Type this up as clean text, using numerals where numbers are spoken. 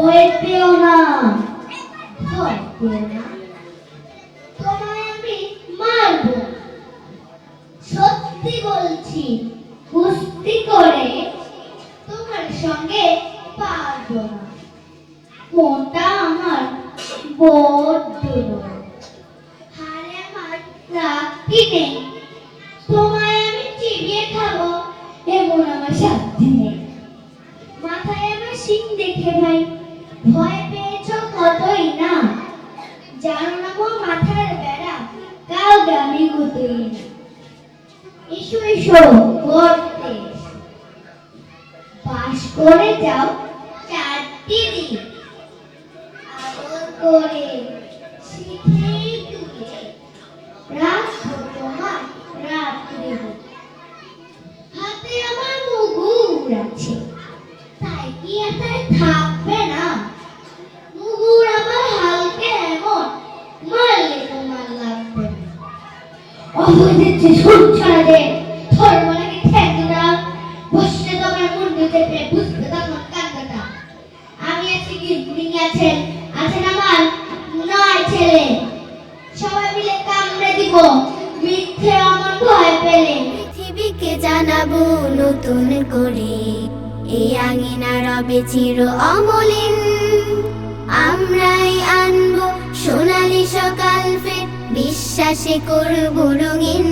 ভয় পেও না, ভয় পেও না, তোমায় আমি মারবো। সত্যি বলছি, কুস্তি করে তোমার সঙ্গে পারবো না। মনটা আমার বড্ড বড়, হারে আমার রাখি নেই। তোমায় আমি চিবিয়ে খাবো এমন আমার সাধ্যি নেই। মাথায় আমার শিং দেখে ভাই ভয় পেয়েছ কতই না। জানো না গো মাথার বেড়া, কাউকে আমি গুতোই না। এসো এসো করতে বাস করে যাও 4টি দিন, আদর করে শিখে তুলে রাখবো তোমার রাত্রে। হাতে আমার মুগুর আছে, তাই কি এটাই থাকবে না? মুগুর আমার হালকে এমন মারলে তোমার লাগবে না। অবৈধ সুচ্ছাড়া দে ধর্ম লাগে ঠেকুরা, বসলে তোমার মুন্ডু চেপে বুঝবে তখন কান্দাটা। আমি আছি কি বুড়িং আছেন, আছেন আমার 9 ছেলে। সবাই মিলে কামড়ে দিব মিথ্যে আমার ভয় পেলে। পৃথিবীকে জানাবো নতুন করে, এই আঙিনা রবে চির অমলিন। আমরাই আনবো সোনালি সকাল ফের, বিশ্বাসে করবো রঙিন।